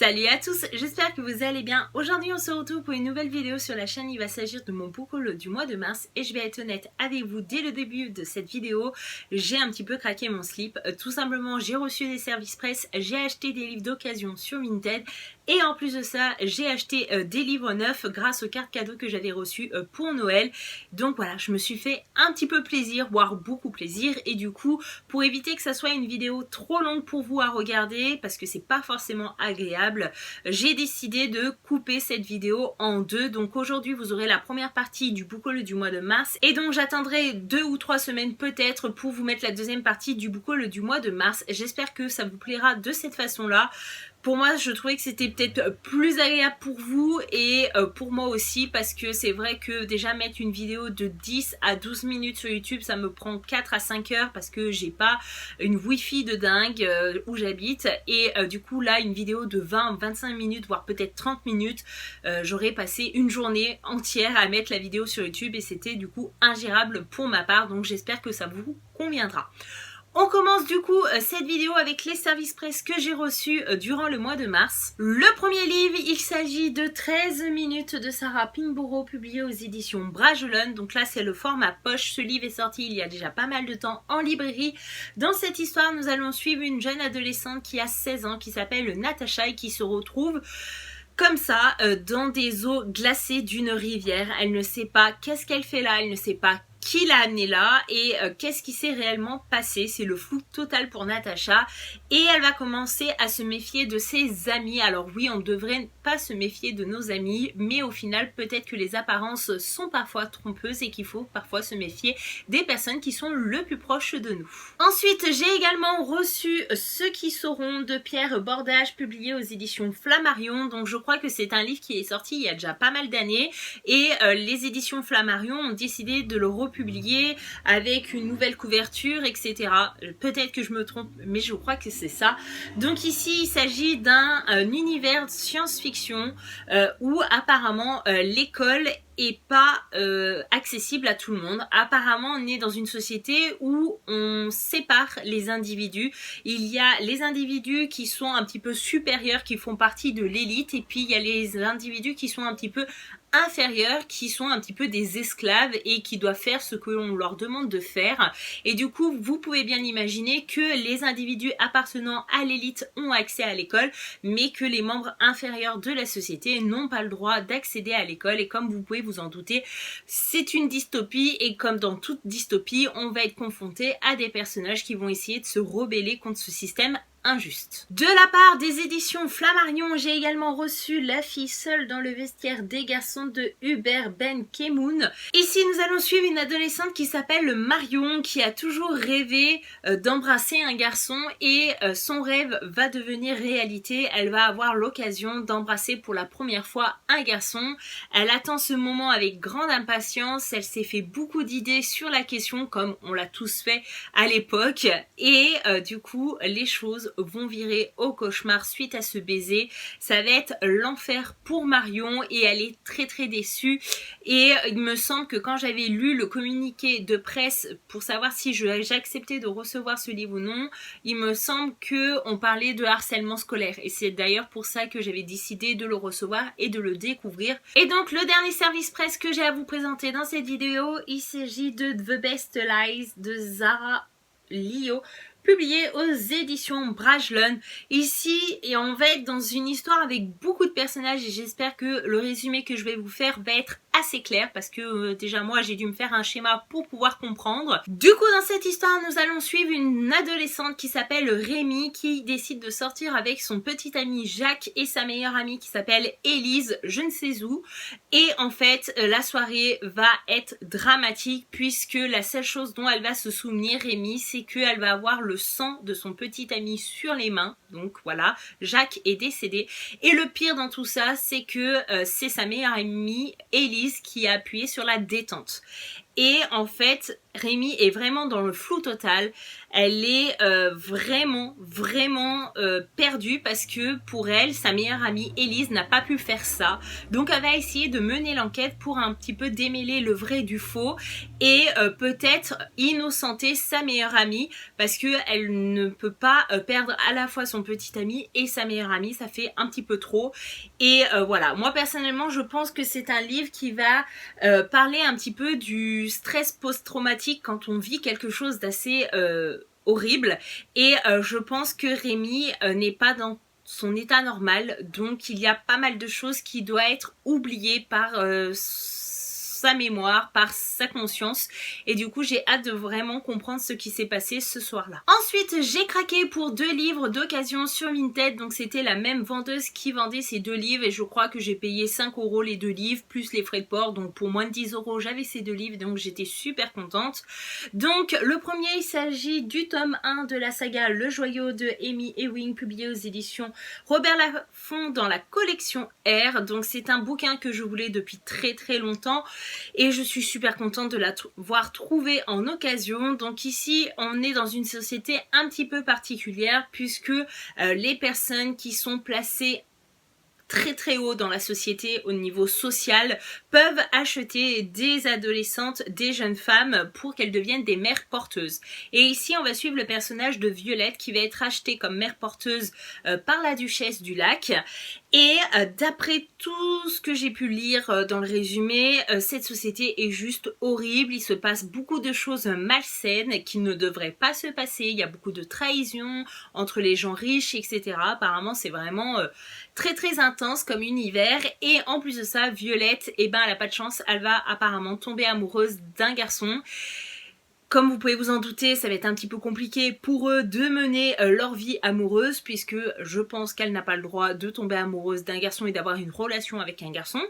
Salut à tous, j'espère que vous allez bien. Aujourd'hui on se retrouve pour une nouvelle vidéo sur la chaîne. Il va s'agir de mon book haul du mois de mars et je vais être honnête avec vous, dès le début de cette vidéo, j'ai un petit peu craqué mon slip. Tout simplement, j'ai reçu des services presse, j'ai acheté des livres d'occasion sur Vinted et en plus de ça, j'ai acheté des livres neufs grâce aux cartes cadeaux que j'avais reçues pour Noël. Donc voilà, je me suis fait un petit peu plaisir, voire beaucoup plaisir, et du coup, pour éviter que ça soit une vidéo trop longue pour vous à regarder, parce que c'est pas forcément agréable, j'ai décidé de couper cette vidéo en deux. Donc aujourd'hui vous aurez la première partie du book haul du mois de mars et donc j'attendrai 2 ou 3 semaines peut-être pour vous mettre la deuxième partie du book haul du mois de mars. J'espère que ça vous plaira de cette façon là. Pour moi, je trouvais que c'était peut-être plus agréable pour vous et pour moi aussi, parce que c'est vrai que déjà mettre une vidéo de 10 à 12 minutes sur YouTube, ça me prend 4 à 5 heures parce que j'ai pas une wifi de dingue où j'habite, et du coup là une vidéo de 20-25 minutes voire peut-être 30 minutes, j'aurais passé une journée entière à mettre la vidéo sur YouTube et c'était du coup ingérable pour ma part. Donc j'espère que ça vous conviendra. On commence du coup cette vidéo avec les services presse que j'ai reçus durant le mois de mars. Le premier livre, il s'agit de 13 minutes de Sarah Pinborough, publié aux éditions Bragelonne. Donc là c'est le format poche. Ce livre est sorti il y a déjà pas mal de temps en librairie. Dans cette histoire, nous allons suivre une jeune adolescente qui a 16 ans, qui s'appelle Natacha et qui se retrouve comme ça dans des eaux glacées d'une rivière. Elle ne sait pas qu'est-ce qu'elle fait là, elle ne sait pas qui l'a amenée là et qu'est-ce qui s'est réellement passé. C'est le flou total pour Natacha et elle va commencer à se méfier de ses amis. Alors oui, on ne devrait pas se méfier de nos amis, mais au final peut-être que les apparences sont parfois trompeuses et qu'il faut parfois se méfier des personnes qui sont le plus proches de nous. Ensuite, j'ai également reçu Ceux qui sauront de Pierre Bordage, publié aux éditions Flammarion. Donc je crois que c'est un livre qui est sorti il y a déjà pas mal d'années et les éditions Flammarion ont décidé de le republier avec une nouvelle couverture, etc. Peut-être que je me trompe, mais je crois que c'est ça. Donc ici, il s'agit d'un univers science-fiction où apparemment l'école est pas accessible à tout le monde. Apparemment, on est dans une société où on sépare les individus. Il y a les individus qui sont un petit peu supérieurs, qui font partie de l'élite, et puis il y a les individus qui sont un petit peu inférieurs, qui sont un petit peu des esclaves et qui doivent faire ce que l'on leur demande de faire. Et du coup, vous pouvez bien imaginer que les individus appartenant à l'élite ont accès à l'école, mais que les membres inférieurs de la société n'ont pas le droit d'accéder à l'école. Et comme vous pouvez vous en douter, c'est une dystopie, et comme dans toute dystopie, on va être confronté à des personnages qui vont essayer de se rebeller contre ce système injuste. De la part des éditions Flammarion, j'ai également reçu La fille seule dans le vestiaire des garçons de Hubert Ben Kemoun. Ici, nous allons suivre une adolescente qui s'appelle Marion, qui a toujours rêvé d'embrasser un garçon et son rêve va devenir réalité. Elle va avoir l'occasion d'embrasser pour la première fois un garçon. Elle attend ce moment avec grande impatience. Elle s'est fait beaucoup d'idées sur la question, comme on l'a tous fait à l'époque, et du coup, les choses vont virer au cauchemar suite à ce baiser. Ça va être l'enfer pour Marion et elle est très déçue. Et il me semble que quand j'avais lu le communiqué de presse pour savoir si j'acceptais de recevoir ce livre ou non, il me semble qu'on parlait de harcèlement scolaire, et c'est d'ailleurs pour ça que j'avais décidé de le recevoir et de le découvrir. Et donc le dernier service presse que j'ai à vous présenter dans cette vidéo, il s'agit de The Best Lies de Zara Lio, publié aux éditions Bragelonne. Ici, et on va être dans une histoire avec beaucoup de personnages et j'espère que le résumé que je vais vous faire va être assez clair, parce que déjà moi j'ai dû me faire un schéma pour pouvoir comprendre. Du coup, dans cette histoire, nous allons suivre une adolescente qui s'appelle Rémi, qui décide de sortir avec son petit ami Jacques et sa meilleure amie qui s'appelle Élise, je ne sais où. Et en fait, la soirée va être dramatique puisque la seule chose dont elle va se souvenir, Rémi, c'est qu'elle va avoir le sang de son petit ami sur les mains. Donc voilà, Jacques est décédé. Et le pire dans tout ça, c'est que c'est sa meilleure amie, Élise, qui a appuyé sur la détente. Et en fait, Rémi est vraiment dans le flou total. Elle est vraiment perdue parce que pour elle, sa meilleure amie Élise n'a pas pu faire ça. Donc elle va essayer de mener l'enquête pour un petit peu démêler le vrai du faux et peut-être innocenter sa meilleure amie parce que elle ne peut pas perdre à la fois son petit ami et sa meilleure amie. Ça fait un petit peu trop. Et voilà, moi personnellement, je pense que c'est un livre qui va parler un petit peu du stress post-traumatique quand on vit quelque chose d'assez horrible et je pense que Rémi n'est pas dans son état normal, donc il y a pas mal de choses qui doivent être oubliées par sa mémoire, par sa conscience et du coup j'ai hâte de vraiment comprendre ce qui s'est passé ce soir-là. Ensuite j'ai craqué pour 2 livres d'occasion sur Vinted, donc c'était la même vendeuse qui vendait ces 2 livres et je crois que j'ai payé 5 € les 2 livres plus les frais de port, donc pour moins de 10 € j'avais ces 2 livres donc j'étais super contente. Donc le premier il s'agit du tome 1 de la saga Le Joyau de Amy Ewing publié aux éditions Robert Laffont dans la collection R, donc c'est un bouquin que je voulais depuis très longtemps et je suis super contente de l'avoir trouvé en occasion. Donc ici on est dans une société un petit peu particulière puisque les personnes qui sont placées très haut dans la société au niveau social peuvent acheter des adolescentes, des jeunes femmes pour qu'elles deviennent des mères porteuses. Et ici on va suivre le personnage de Violette qui va être achetée comme mère porteuse par la duchesse du lac. Et d'après tout ce que j'ai pu lire dans le résumé, cette société est juste horrible. Il se passe beaucoup de choses malsaines qui ne devraient pas se passer. Il y a beaucoup de trahison entre les gens riches, etc. Apparemment c'est vraiment très intense comme univers. Et en plus de ça, Violette, eh ben, elle a pas de chance. Elle va apparemment tomber amoureuse d'un garçon. Comme vous pouvez vous en douter, ça va être un petit peu compliqué pour eux de mener leur vie amoureuse puisque je pense qu'elle n'a pas le droit de tomber amoureuse d'un garçon et d'avoir une relation avec un garçon.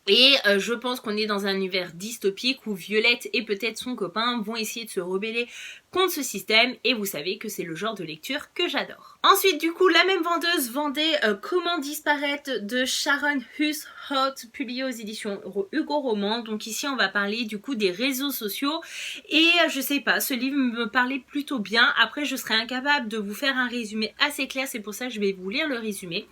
Et je pense qu'on est dans un univers dystopique où Violette et peut-être son copain vont essayer de se rebeller contre ce système et vous savez que c'est le genre de lecture que j'adore. Ensuite du coup la même vendeuse vendait Comment disparaître de Sharon Hughes Hot publié aux éditions Hugo Roman. Donc ici on va parler du coup des réseaux sociaux et je sais pas, ce livre me parlait plutôt bien. Après je serais incapable de vous faire un résumé assez clair, c'est pour ça que je vais vous lire le résumé.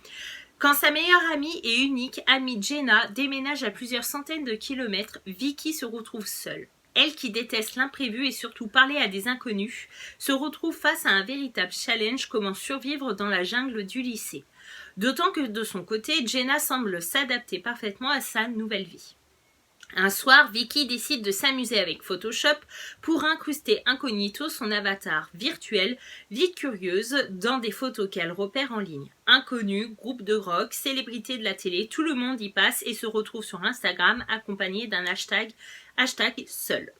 Quand sa meilleure amie et unique amie Jenna déménage à plusieurs centaines de kilomètres, Vicky se retrouve seule. Elle qui déteste l'imprévu et surtout parler à des inconnus, se retrouve face à un véritable challenge: comment survivre dans la jungle du lycée. D'autant que de son côté, Jenna semble s'adapter parfaitement à sa nouvelle vie. Un soir, Vicky décide de s'amuser avec Photoshop pour incruster incognito son avatar virtuel, Vie Curieuse, dans des photos qu'elle repère en ligne. Inconnus, groupe de rock, célébrités de la télé, tout le monde y passe et se retrouve sur Instagram accompagné d'un hashtag seul.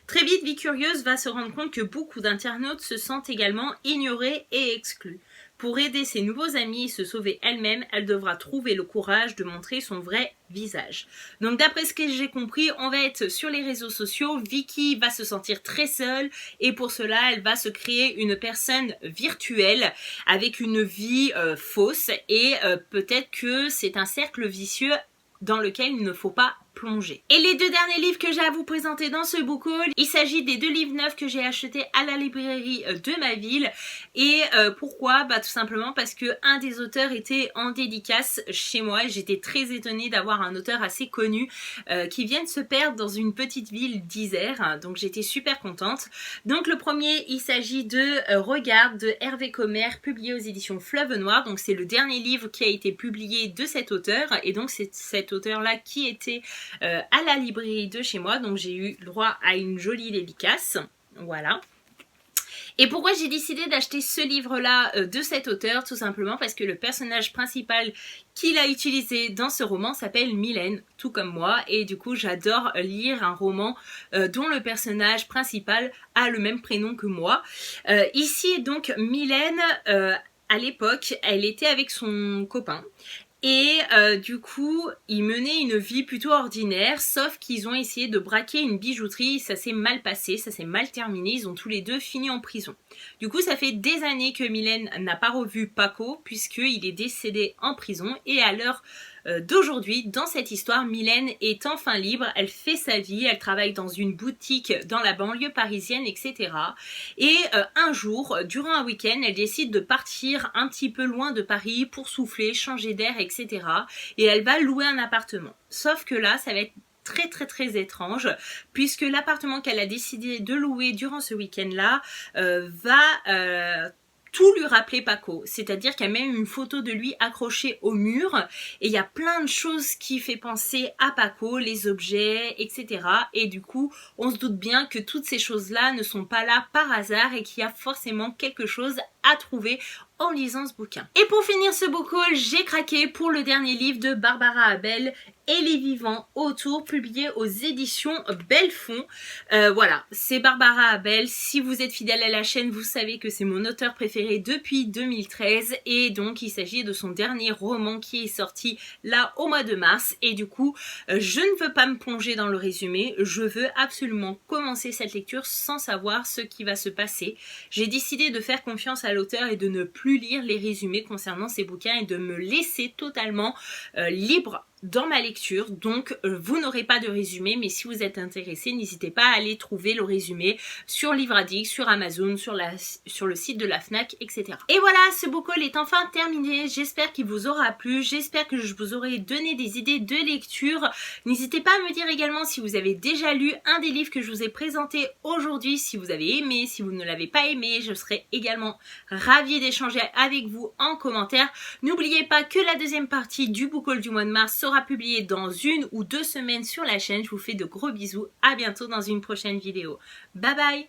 Très vite, Vie Curieuse va se rendre compte que beaucoup d'internautes se sentent également ignorés et exclus. Pour aider ses nouveaux amis et se sauver elle-même, elle devra trouver le courage de montrer son vrai visage. Donc d'après ce que j'ai compris, on va être sur les réseaux sociaux. Vicky va se sentir très seule et pour cela, elle va se créer une personne virtuelle avec une vie fausse et peut-être que c'est un cercle vicieux dans lequel il ne faut pas plonger. Et les 2 derniers livres que j'ai à vous présenter dans ce book haul, il s'agit des 2 livres neufs que j'ai achetés à la librairie de ma ville. Et pourquoi? Bah tout simplement parce que un des auteurs était en dédicace chez moi et j'étais très étonnée d'avoir un auteur assez connu qui vient de se perdre dans une petite ville d'Isère, donc j'étais super contente. Donc le premier, il s'agit de Regarde de Hervé Comer, publié aux éditions Fleuve Noir. Donc c'est le dernier livre qui a été publié de cet auteur et donc c'est cet auteur là qui était à la librairie de chez moi, donc j'ai eu droit à une jolie dédicace, voilà. Et pourquoi j'ai décidé d'acheter ce livre-là de cet auteur? Tout simplement parce que le personnage principal qu'il a utilisé dans ce roman s'appelle Mylène, tout comme moi, et du coup j'adore lire un roman dont le personnage principal a le même prénom que moi. Ici donc Mylène, à l'époque, elle était avec son copain. Et du coup, ils menaient une vie plutôt ordinaire, sauf qu'ils ont essayé de braquer une bijouterie, ça s'est mal passé, ça s'est mal terminé, ils ont tous les deux fini en prison. Du coup, ça fait des années que Mylène n'a pas revu Paco, puisqu'il est décédé en prison, et à l'heure d'aujourd'hui. Dans cette histoire, Mylène est enfin libre, elle fait sa vie, elle travaille dans une boutique dans la banlieue parisienne, etc. Et un jour, durant un week-end, elle décide de partir un petit peu loin de Paris pour souffler, changer d'air, etc. Et elle va louer un appartement. Sauf que là, ça va être très étrange, puisque l'appartement qu'elle a décidé de louer durant ce week-end-là va tout lui rappeler Paco, c'est-à-dire qu'il y a même une photo de lui accrochée au mur et il y a plein de choses qui fait penser à Paco, les objets, etc. Et du coup, on se doute bien que toutes ces choses-là ne sont pas là par hasard et qu'il y a forcément quelque chose à trouver en lisant ce bouquin. Et pour finir ce book haul, j'ai craqué pour le dernier livre de Barbara Abel et les vivants autour, publié aux éditions Bellefond. Voilà, c'est Barbara Abel. Si vous êtes fidèle à la chaîne, vous savez que c'est mon auteur préféré depuis 2013 et donc il s'agit de son dernier roman qui est sorti là au mois de mars et du coup je ne veux pas me plonger dans le résumé, je veux absolument commencer cette lecture sans savoir ce qui va se passer. J'ai décidé de faire confiance à l'auteur et de ne plus lire les résumés concernant ces bouquins et de me laisser totalement libre dans ma lecture, donc vous n'aurez pas de résumé, mais si vous êtes intéressé, n'hésitez pas à aller trouver le résumé sur Livre Addict, sur Amazon, sur le site de la Fnac, etc. Et voilà, ce book haul est enfin terminé, j'espère qu'il vous aura plu, j'espère que je vous aurai donné des idées de lecture. N'hésitez pas à me dire également si vous avez déjà lu un des livres que je vous ai présenté aujourd'hui, si vous avez aimé, si vous ne l'avez pas aimé, je serai également ravie d'échanger avec vous en commentaire. N'oubliez pas que la deuxième partie du book haul du mois de mars sera publié dans 1 ou 2 semaines sur la chaîne. Je vous fais de gros bisous. À bientôt dans une prochaine vidéo. Bye bye!